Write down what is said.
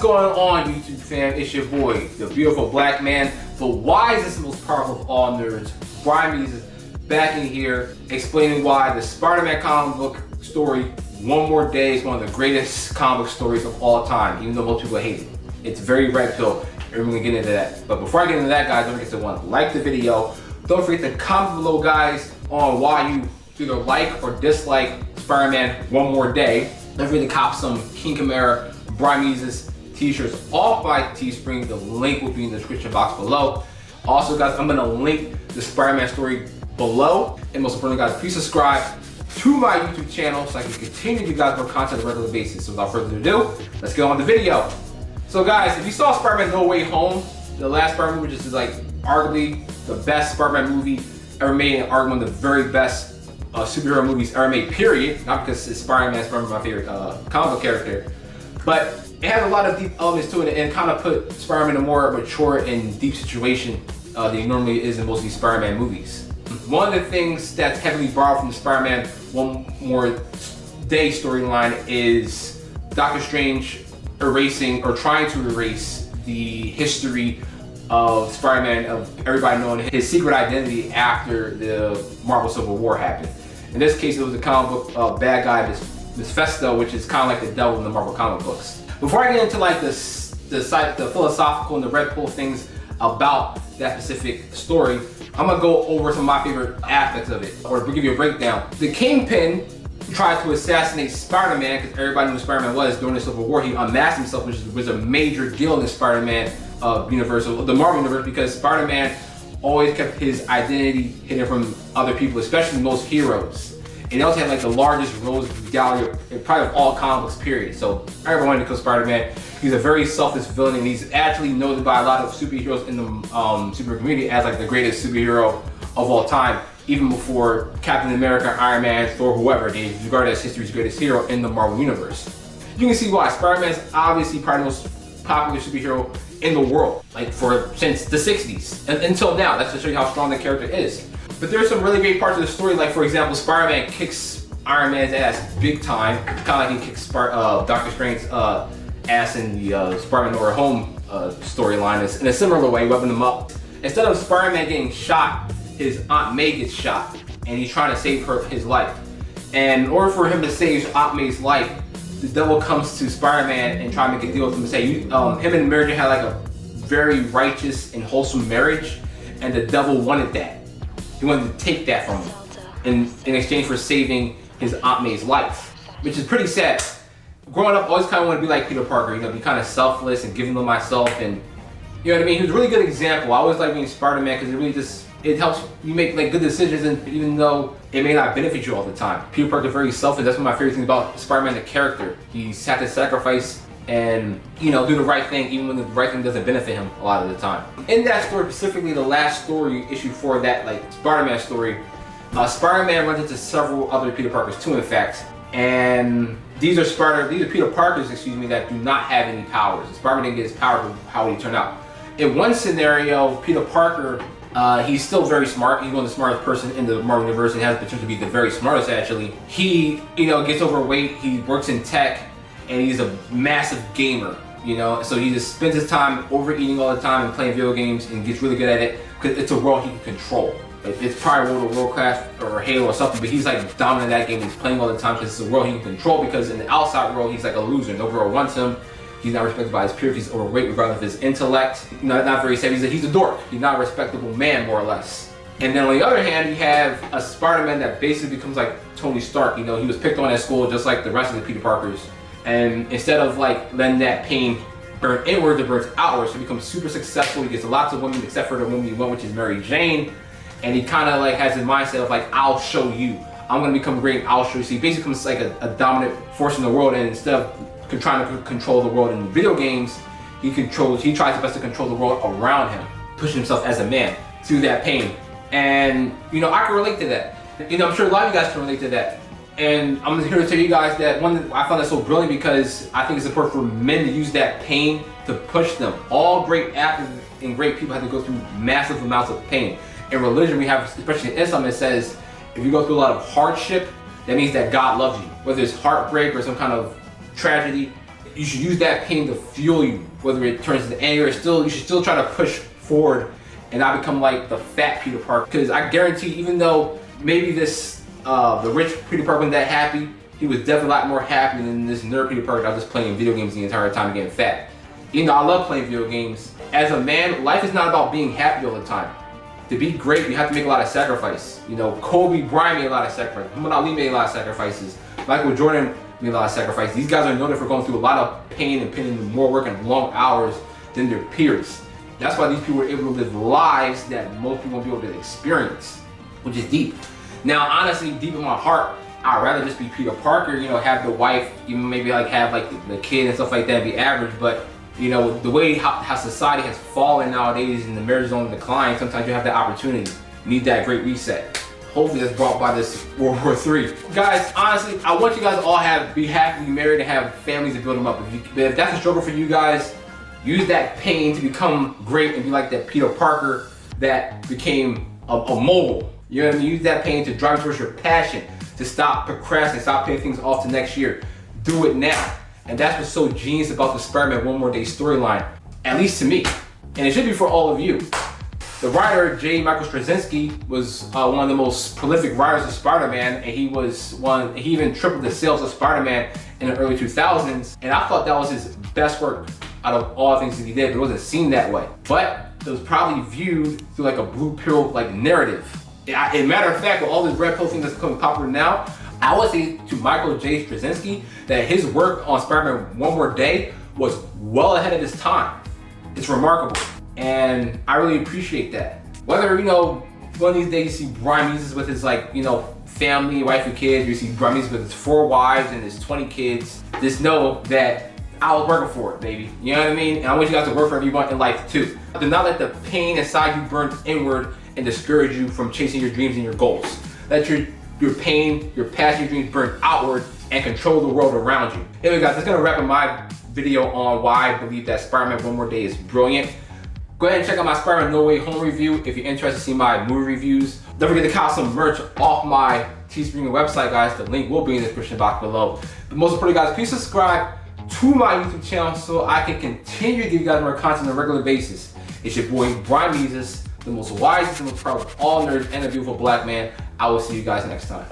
What's going on, YouTube fam? It's your boy, the beautiful black man, the wisest and most powerful of all nerds, Brimezus, back in here explaining why the Spider-Man comic book story, One More Day, is one of the greatest comic book stories of all time, even though most people hate it. It's very red pill, and we're gonna get into that. But before I get into that, guys, don't forget to like the video. Don't forget to comment below, guys, on why you either like or dislike Spider-Man One More Day. Don't forget to cop some King Kamara, Brimezus t-shirts all by Teespring. The link will be in the description box below. Also, guys, I'm gonna link the Spider-Man story below. And most importantly, guys, please subscribe to my YouTube channel so I can continue to give you guys more content on a regular basis. So without further ado, let's get on with the video. So guys, if you saw Spider-Man No Way Home, the last Spider-Man movie, which is like arguably the best Spider-Man movie ever made, and arguably one of the very best superhero movies ever made, period. Not because it's Spider-Man, Spider-Man my favorite comic book character, but it has a lot of deep elements to it and kind of put Spider-Man in a more mature and deep situation than he normally is in most of these Spider-Man movies. One of the things that's heavily borrowed from the Spider-Man One More Day storyline is Doctor Strange erasing or trying to erase the history of Spider-Man, of everybody knowing his secret identity after the Marvel Civil War happened. In this case, it was the comic book bad guy, Mephisto, which is kind of like the devil in the Marvel comic books. Before I get into like the philosophical and the red pill things about that specific story, I'm gonna go over some of my favorite aspects of it, or give you a breakdown. The Kingpin tried to assassinate Spider-Man because everybody knew who Spider-Man was during the Civil War. He unmasked himself, which was a major deal in the Spider-Man universe, the Marvel universe, because Spider-Man always kept his identity hidden from other people, especially most heroes. And he also had like the largest rogues gallery probably of all comic books, period. So everyone wanted to kill Spider-Man. He's a very selfless villain, and he's actually noted by a lot of superheroes in the superhero community as like the greatest superhero of all time, even before Captain America, Iron Man, Thor, whoever. They regarded as history's greatest hero in the Marvel universe. You can see why. Spider-Man is obviously probably the most popular superhero in the world, like since the 60s and until now. That's to show you how strong the character is. But there's some really great parts of the story, like for example, Spider-Man kicks Iron Man's ass big time, kind of like he kicks Doctor Strange's ass in the Spider-Man No Way Home storyline. In a similar way, webbing them up. Instead of Spider-Man getting shot, his Aunt May gets shot, and he's trying to save his life. And in order for him to save Aunt May's life, the devil comes to Spider-Man and try to make a deal with him and say, him and Mary Jane had like a very righteous and wholesome marriage, and the devil wanted that. He wanted to take that from him in exchange for saving his Aunt May's life, which is pretty sad. Growing up, I always kind of want to be like Peter Parker, be kind of selfless and giving to myself, and you know what I mean? He was a really good example. I always like being Spider-Man because it really it helps you make like good decisions, and even though it may not benefit you all the time. Peter Parker is very selfish. That's one of my favorite things about Spider-Man, the character. He's had to sacrifice and do the right thing even when the right thing doesn't benefit him a lot of the time. In that story, specifically the last story issue for that like Spider-Man story, Spider-Man runs into several other Peter Parkers too, in fact, and these are Peter Parkers, that do not have any powers. Spider-Man didn't get his power, how would he turn out? In one scenario, Peter Parker, he's still very smart. He's one of the smartest person in the Marvel universe and has the potential to be the very smartest actually. He, gets overweight, he works in tech, and he's a massive gamer, so he just spends his time overeating all the time and playing video games and gets really good at it because it's a world he can control. It's probably World of Warcraft or Halo or something, but he's like dominant in that game. He's playing all the time because it's a world he can control, because in the outside world he's like a loser. No girl wants him. He's not respected by his peers. He's overweight regardless of his intellect. Not very savvy. He's a dork. He's not a respectable man, more or less. And then on the other hand, you have a Spider-Man that basically becomes like Tony Stark. He was picked on at school just like the rest of the Peter Parkers. And instead of like letting that pain burn inwards, it burns outwards. So he becomes super successful. He gets lots of women, except for the woman he went, which is Mary Jane. And he kind of like has his mindset of like, I'll show you. I'm gonna become great and I'll show you. So he basically becomes like a dominant force in the world. And instead of trying to control the world in video games, he tries his best to control the world around him, pushing himself as a man through that pain. And I can relate to that. I'm sure a lot of you guys can relate to that. And I'm here to tell you guys that I found that so brilliant, because I think it's important for men to use that pain to push them. All great actors and great people have to go through massive amounts of pain. In religion, we have, especially in Islam, it says if you go through a lot of hardship, that means that God loves you. Whether it's heartbreak or some kind of tragedy, you should use that pain to fuel you, whether it turns into anger. You should still try to push forward and not become like the fat Peter Parker. Because I guarantee, even though maybe this the rich Peter Parker wasn't that happy, he was definitely a lot more happy than this nerd Peter Parker that was just playing video games the entire time and getting fat. Even though I love playing video games, as a man, life is not about being happy all the time. To be great, you have to make a lot of sacrifice. You know, Kobe Bryant made a lot of sacrifices. Muhammad Ali made a lot of sacrifices. Michael Jordan made a lot of sacrifices. These guys are noted for going through a lot of pain and putting in more work and long hours than their peers. That's why these people are able to live lives that most people won't be able to experience, which is deep. Now, honestly, deep in my heart, I'd rather just be Peter Parker, you know, have the wife, even maybe like have like the kid and stuff like that, be average. But you know, the way how society has fallen nowadays and the marriage is on decline, sometimes you have that opportunity. You need that great reset. Hopefully that's brought by this World War III. Guys, honestly, I want you guys to all be happy, be married, and have families to build them up. If that's a struggle for you guys, use that pain to become great and be like that Peter Parker that became a mogul. You know what I mean? Use that pain to drive towards your passion, to stop procrastinating, stop putting things off to next year. Do it now. And that's what's so genius about the Spider-Man One More Day storyline, at least to me. And it should be for all of you. The writer, Micheal Straczynski, was one of the most prolific writers of Spider-Man, and he even tripled the sales of Spider-Man in the early 2000s. And I thought that was his best work out of all the things that he did, but it wasn't seen that way. But it was probably viewed through like a blue pill like narrative. As a matter of fact, with all this red pill thing that's becoming popular now, I would say to Micheal Straczynski that his work on Spider-Man One More Day was well ahead of his time. It's remarkable, and I really appreciate that. Whether, you know, one of these days you see Brimezus with his, like, you know, family, wife and kids, you see Brimezus with his 4 wives and his 20 kids, just know that I was working for it, baby. You know what I mean? And I want you guys to work for everyone in life too. Do not let the pain inside you burn inward and discourage you from chasing your dreams and your goals. Let your pain, your passion, your dreams burn outward and control the world around you. Anyway guys, that's gonna wrap up my video on why I believe that Spider-Man One More Day is brilliant. Go ahead and check out my Spider-Man No Way Home review if you're interested to see my movie reviews. Don't forget to cop some merch off my Teespring website, guys. The link will be in the description box below. But most importantly, guys, please subscribe to my YouTube channel so I can continue to give you guys more content on a regular basis. It's your boy Brimezus, the most wisest and most proud of all nerds and a beautiful black man. I will see you guys next time.